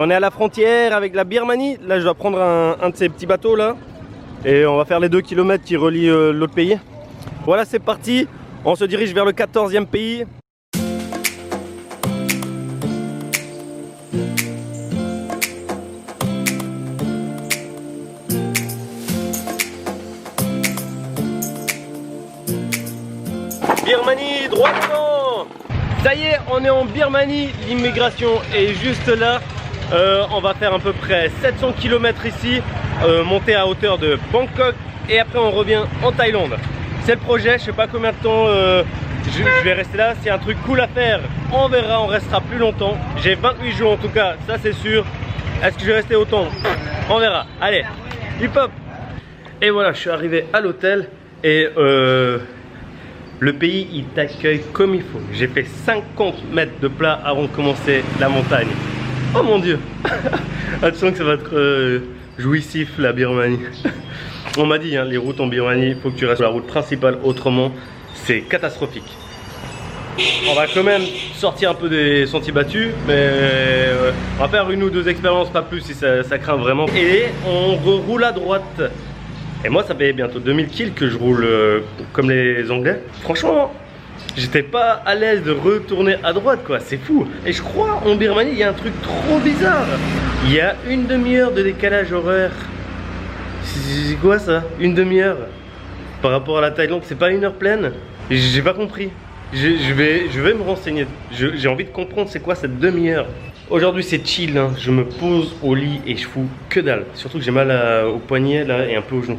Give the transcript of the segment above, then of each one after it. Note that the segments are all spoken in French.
On est à la frontière avec la Birmanie. Là je dois prendre un de ces petits bateaux là. Et on va faire les 2 km qui relient l'autre pays. Voilà, c'est parti. On se dirige vers le 14e pays. Birmanie, droit devant. Ça y est, on est en Birmanie. L'immigration est juste là. On va faire à peu près 700 km ici, monter à hauteur de Bangkok et après on revient en Thaïlande. C'est le projet, je sais pas combien de temps je vais rester là. C'est un truc cool à faire, on verra, on restera plus longtemps. J'ai 28 jours en tout cas, ça c'est sûr. Est-ce que je vais rester autant? On verra. Allez, hip hop. Et voilà, je suis arrivé à l'hôtel et le pays il t'accueille comme il faut. J'ai fait 50 mètres de plat avant de commencer la montagne. Oh mon dieu. Tu sens que ça va être jouissif la Birmanie. On m'a dit, hein, les routes en Birmanie, il faut que tu restes sur la route principale, autrement c'est catastrophique. On va quand même sortir un peu des sentiers battus, mais on va faire une ou deux expériences, pas plus si ça craint vraiment. Et on roule à droite. Et moi ça fait bientôt 2000 kills que je roule comme les Anglais. Franchement, j'étais pas à l'aise de retourner à droite quoi, c'est fou. Et je crois en Birmanie il y a un truc trop bizarre. Il y a une demi-heure de décalage horaire. C'est quoi ça? Une demi-heure par rapport à la Thaïlande, c'est pas une heure pleine? J'ai pas compris. Je vais me renseigner. J'ai envie de comprendre c'est quoi cette demi-heure. Aujourd'hui c'est chill, hein. Je me pose au lit et je fous que dalle. Surtout que j'ai mal au poignet là et un peu au genou.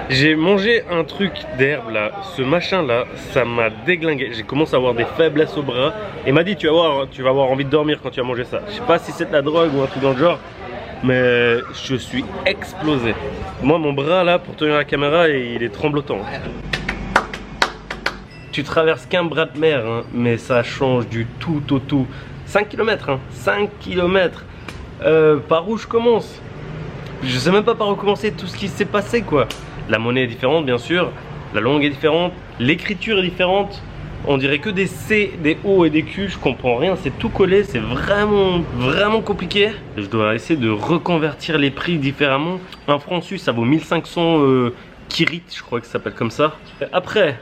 J'ai mangé un truc d'herbe là, ce machin là, ça m'a déglingué. J'ai commencé à avoir des faiblesses au bras. Et m'a dit tu vas avoir envie de dormir quand tu vas manger ça. Je sais pas si c'est de la drogue ou un truc dans le genre, mais je suis explosé. Moi mon bras là pour tenir la caméra il est tremblotant. Tu traverses qu'un bras de mer, hein, mais ça change du tout au tout. 5 km, hein, 5 km. Par où je commence? Je sais même pas par où commencer tout ce qui s'est passé quoi. La monnaie est différente bien sûr, la langue est différente, l'écriture est différente. On dirait que des C, des O et des Q, je comprends rien, c'est tout collé, c'est vraiment compliqué. Je dois essayer de reconvertir les prix différemment. Un franc suisse ça vaut 1500 kirit, je crois que ça s'appelle comme ça. Après,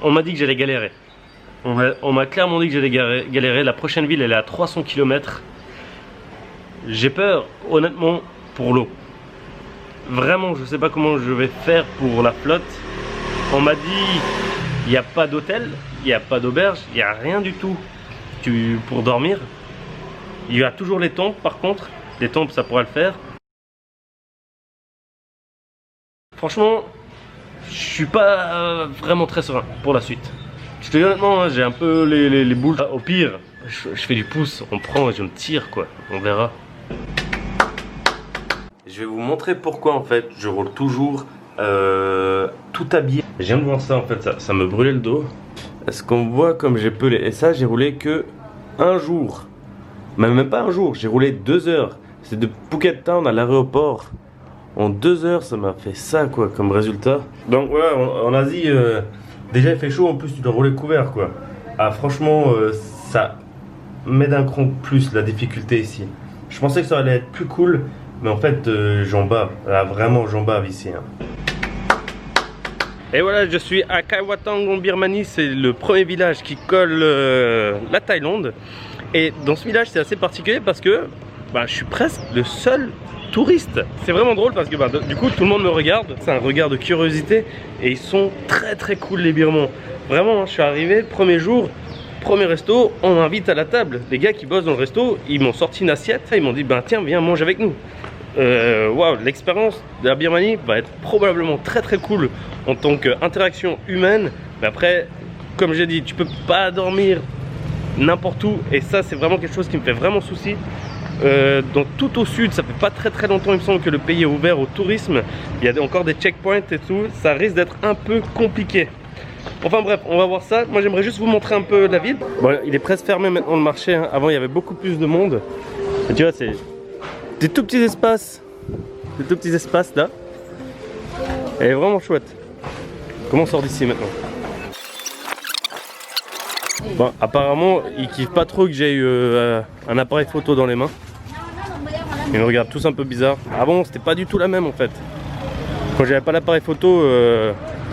on m'a dit que j'allais galérer. On m'a clairement dit que j'allais galérer. La prochaine ville elle est à 300 km. J'ai peur honnêtement pour l'eau. Vraiment je sais pas comment je vais faire pour la flotte. On m'a dit il n'y a pas d'hôtel, il n'y a pas d'auberge, il n'y a rien du tout pour dormir. Il y a toujours les temples par contre. Les temples ça pourra le faire. Franchement je suis pas vraiment très serein pour la suite. Je te dis honnêtement, hein, j'ai un peu les boules. Au pire, je fais du pouce, on prend et je me tire quoi, on verra. Je vais vous montrer pourquoi en fait je roule toujours tout habillé. Je viens de voir ça en fait, ça me brûlait le dos. Est-ce qu'on voit comme j'ai pelé? Et ça j'ai roulé que un jour. Même pas un jour, j'ai roulé 2 heures. C'est de Phuket Town à l'aéroport. En 2 heures ça m'a fait ça quoi comme résultat. Donc voilà, en Asie... déjà il fait chaud, en plus tu dois rouler couvert quoi. Ah franchement ça met d'un cran plus la difficulté ici. Je pensais que ça allait être plus cool, mais en fait j'en bave. Là vraiment j'en bave ici hein. Et voilà, je suis à Kai Watang en Birmanie, c'est le premier village qui colle la Thaïlande. Et dans ce village c'est assez particulier parce que je suis presque le seul touriste. C'est vraiment drôle parce que du coup tout le monde me regarde. C'est un regard de curiosité et ils sont très cool les Birmans. Vraiment, hein, je suis arrivé le premier jour, premier resto, on m'invite à la table. Les gars qui bossent dans le resto, ils m'ont sorti une assiette, ils m'ont dit tiens viens mange avec nous. Waouh, l'expérience de la Birmanie va être probablement très cool en tant qu'interaction humaine. Mais après, comme j'ai dit, tu peux pas dormir n'importe où et ça c'est vraiment quelque chose qui me fait vraiment souci. Donc tout au sud, ça fait pas très longtemps il me semble que le pays est ouvert au tourisme. Il y a encore des checkpoints et tout, ça risque d'être un peu compliqué. Enfin bref, on va voir ça. Moi j'aimerais juste vous montrer un peu la ville. Bon, il est presque fermé maintenant le marché, hein. Avant il y avait beaucoup plus de monde. Et tu vois, c'est des tout petits espaces. Des tout petits espaces là. Elle est vraiment chouette. Comment on sort d'ici maintenant? Bon, apparemment, ils kiffent pas trop que j'ai eu un appareil photo dans les mains. Ils me regardent tous un peu bizarre. Ah bon, c'était pas du tout la même en fait. Quand j'avais pas l'appareil photo,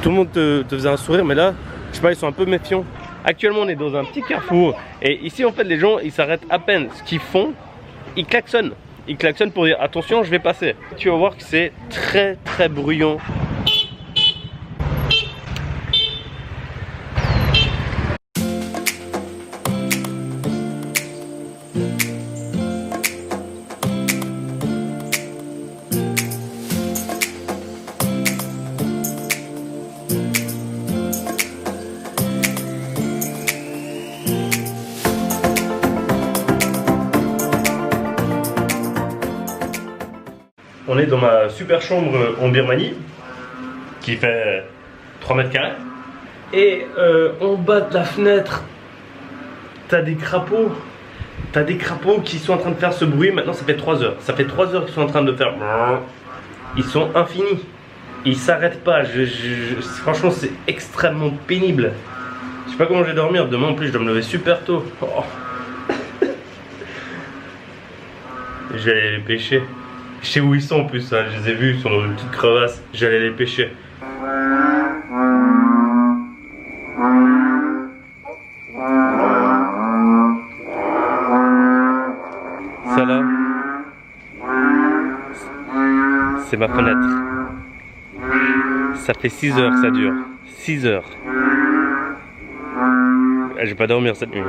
tout le monde te faisait un sourire, mais là, je sais pas, ils sont un peu méfiants. Actuellement, on est dans un petit carrefour et ici, en fait, les gens, ils s'arrêtent à peine. Ce qu'ils font, ils klaxonnent. Ils klaxonnent pour dire attention, je vais passer. Tu vas voir que c'est très très bruyant. On est dans ma super chambre en Birmanie qui fait 3 mètres carrés. Et en bas de la fenêtre, t'as des crapauds. T'as des crapauds qui sont en train de faire ce bruit. Maintenant, ça fait 3 heures. Ça fait 3 heures qu'ils sont en train de faire. Ils sont infinis. Ils s'arrêtent pas. Franchement, c'est extrêmement pénible. Je sais pas comment je vais dormir. Demain, en plus, je dois me lever super tôt. Oh. Je vais aller les pêcher. Je sais où ils sont en plus, hein. Je les ai vus, ils sont dans une petite crevasse. J'allais les pêcher. Ça là, c'est ma fenêtre. Ça fait 6 heures que ça dure. 6 heures. Je vais pas dormir cette nuit.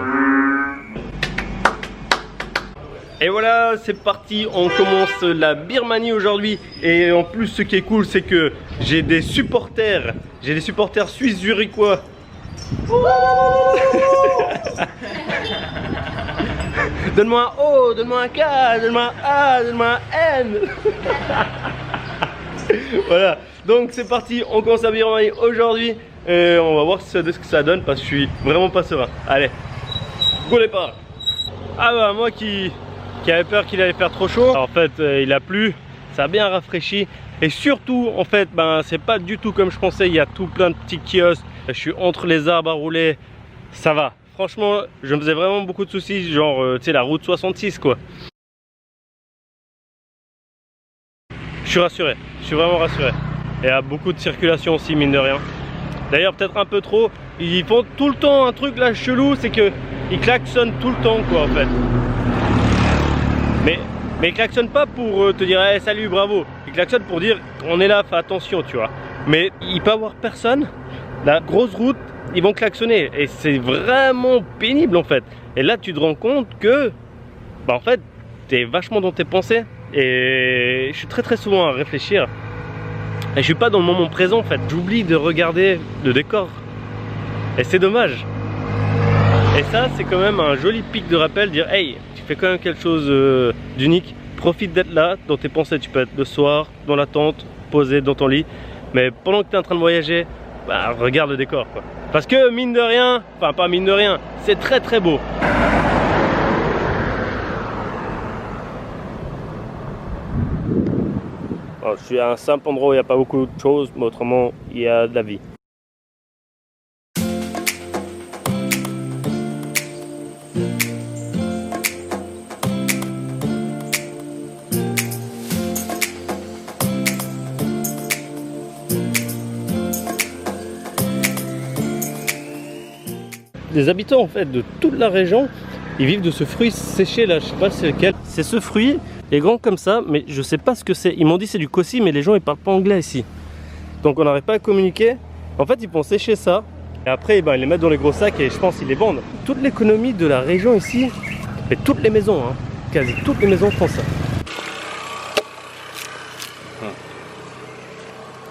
Et voilà, c'est parti, on commence la Birmanie aujourd'hui. Et en plus, ce qui est cool, c'est que j'ai des supporters. J'ai des supporters suisses zurichois. Donne-moi un O, donne-moi un K, donne-moi un A, donne-moi un N. Voilà, donc c'est parti, on commence la Birmanie aujourd'hui. Et on va voir ce que ça donne parce que je suis vraiment pas serein. Allez, go départ. Ah bah moi qui avait peur qu'il allait faire trop chaud. Alors, en fait, il a plu, ça a bien rafraîchi. Et surtout, en fait, ben, c'est pas du tout comme je pensais. Il y a tout plein de petits kiosques. Je suis entre les arbres à rouler. Ça va. Franchement, je me faisais vraiment beaucoup de soucis. Genre, tu sais, la route 66, quoi. Je suis rassuré. Je suis vraiment rassuré. Et il y a beaucoup de circulation aussi, mine de rien. D'ailleurs, peut-être un peu trop. Ils font tout le temps un truc là chelou. C'est que ils klaxonnent tout le temps, quoi, en fait. Mais ils klaxonnent pas pour te dire hey, salut, bravo. Ils klaxonnent pour dire on est là, fais attention, tu vois. Mais il peut y avoir personne. La grosse route, ils vont klaxonner. Et c'est vraiment pénible en fait. Et là, tu te rends compte que, bah en fait, t'es vachement dans tes pensées. Et je suis très souvent à réfléchir. Et je suis pas dans le moment présent en fait. J'oublie de regarder le décor. Et c'est dommage. Et ça, c'est quand même un joli pic de rappel. Dire hey, fais quand même quelque chose d'unique, profite d'être là dans tes pensées. Tu peux être le soir dans la tente, posé dans ton lit, mais pendant que tu es en train de voyager, bah, regarde le décor quoi. Parce que mine de rien, enfin pas mine de rien, c'est très beau. Alors, je suis à un simple endroit où il n'y a pas beaucoup de choses, mais autrement il y a de la vie. Les habitants en fait de toute la région, ils vivent de ce fruit séché là, je sais pas c'est lequel. C'est ce fruit, il est grand comme ça, mais je sais pas ce que c'est. Ils m'ont dit c'est du kossi, mais les gens ils parlent pas anglais ici. Donc on n'arrive pas à communiquer. En fait ils vont sécher ça, et après ben, ils les mettent dans les gros sacs et je pense qu'ils les vendent. Toute l'économie de la région ici, et toutes les maisons, hein, quasi toutes les maisons font ça.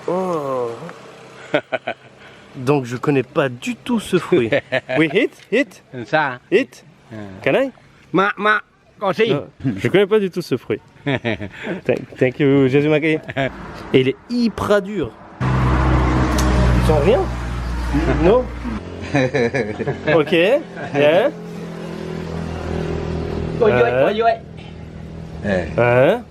Oh. Donc je connais pas du tout ce fruit. Oui, hit. Ça. Hit. Can I? Aussi. Je connais pas du tout ce fruit. Thank you, Jésus Magué. Et il est hyper dur. Sans rien? Non? Ok. Yeah. Hein?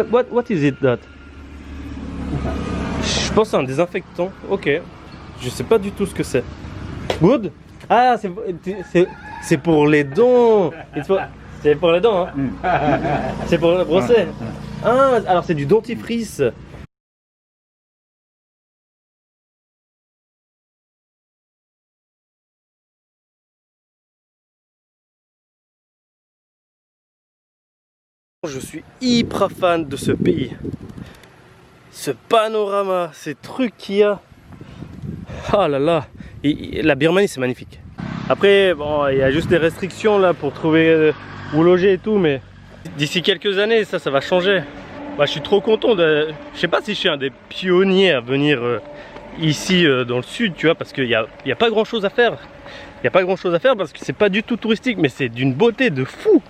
What is it that? Je pense que c'est un désinfectant. Ok. Je sais pas du tout ce que c'est. Good? Ah, c'est pour les dents. C'est pour les dents, hein. C'est pour le brosser. Ah, alors c'est du dentifrice. Je suis hyper fan de ce pays. Ce panorama, ces trucs qu'il y a. Ah là là. Et la Birmanie, c'est magnifique. Après, bon, il y a juste des restrictions là pour trouver où loger et tout, mais d'ici quelques années, ça va changer. Bah, je suis trop content de... Je sais pas si je suis un des pionniers à venir ici dans le sud, tu vois, parce qu'il y a pas grand chose à faire. Il n'y a pas grand chose à faire parce que c'est pas du tout touristique, mais c'est d'une beauté de fou.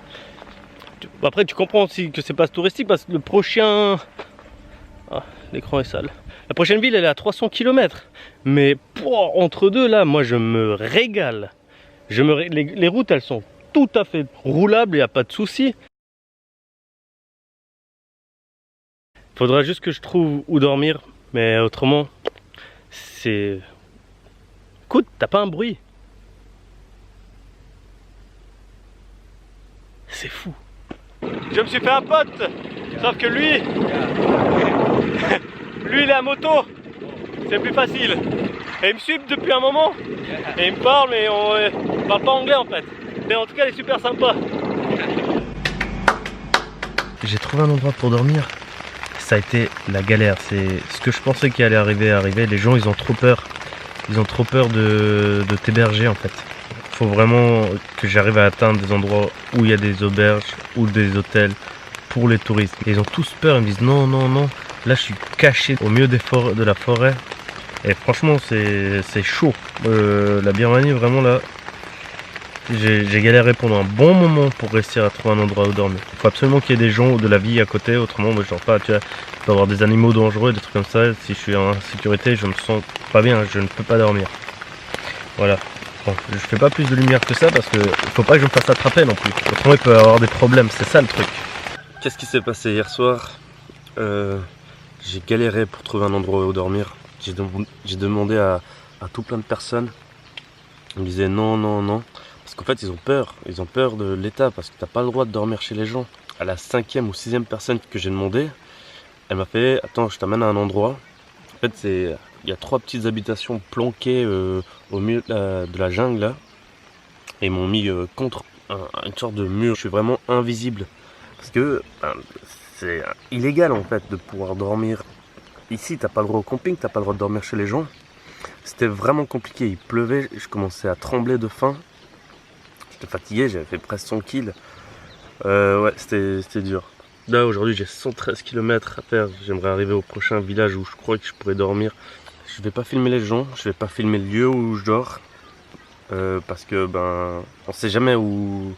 Après, tu comprends aussi que c'est pas touristique parce que le prochain... Ah, l'écran est sale. La prochaine ville, elle est à 300 km. Mais entre deux, là, moi, je me régale. Les routes, elles sont tout à fait roulables, il n'y a pas de souci. Faudra juste que je trouve où dormir. Mais autrement, c'est... Écoute, t'as pas un bruit. C'est fou. Je me suis fait un pote, sauf que lui, lui il est à moto, c'est plus facile. Et il me suit depuis un moment, et il me parle, mais on parle pas anglais en fait. Mais en tout cas, il est super sympa. J'ai trouvé un endroit pour dormir. Ça a été la galère, c'est ce que je pensais qu'il allait arriver. Les gens, ils ont trop peur. Ils ont trop peur de t'héberger en fait. Faut vraiment que j'arrive à atteindre des endroits où il y a des auberges ou des hôtels pour les touristes. Et ils ont tous peur, ils me disent non, non, non. Là, je suis caché au milieu de la forêt. Et franchement, c'est chaud. La Birmanie, vraiment là, j'ai galéré pendant un bon moment pour réussir à trouver un endroit où dormir. Il faut absolument qu'il y ait des gens ou de la vie à côté. Autrement, moi, je dors pas. Tu vois, il peut y avoir des animaux dangereux, des trucs comme ça. Si je suis en sécurité, je me sens pas bien. Je ne peux pas dormir. Voilà. Bon, je fais pas plus de lumière que ça parce que faut pas que je me fasse attraper non plus. Autrement il peut y avoir des problèmes, c'est ça le truc. Qu'est-ce qui s'est passé hier soir? J'ai galéré pour trouver un endroit où dormir. J'ai demandé à tout plein de personnes. Ils me disaient non, non, non. Parce qu'en fait ils ont peur. Ils ont peur de l'État parce que t'as pas le droit de dormir chez les gens. À la 5e ou 6e personne que j'ai demandé, elle m'a fait attends, je t'amène à un endroit. En fait il y a 3 petites habitations planquées au milieu de la jungle là. Et ils m'ont mis contre une sorte de mur. Je suis vraiment invisible. Parce que c'est illégal en fait de pouvoir dormir. Ici t'as pas le droit au camping, t'as pas le droit de dormir chez les gens. C'était vraiment compliqué, il pleuvait, je commençais à trembler de faim. J'étais fatigué, j'avais fait presque 100 kills. Ouais, c'était dur. Là aujourd'hui j'ai 113 km à faire. J'aimerais arriver au prochain village où je crois que je pourrais dormir. Je vais pas filmer les gens, je vais pas filmer le lieu où je dors. Parce que on sait jamais où,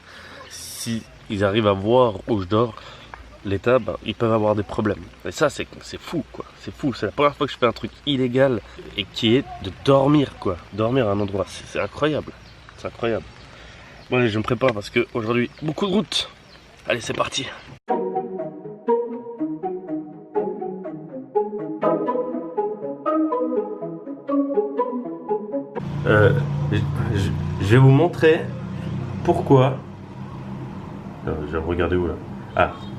si ils arrivent à voir où je dors, l'État, ils peuvent avoir des problèmes. Et ça c'est fou quoi, c'est fou, c'est la première fois que je fais un truc illégal et qui est de dormir quoi, dormir à un endroit, c'est incroyable, c'est incroyable. Bon allez, je me prépare parce que aujourd'hui beaucoup de route. Allez c'est parti. Je vais vous montrer pourquoi. Je vais regarder où là. Ah,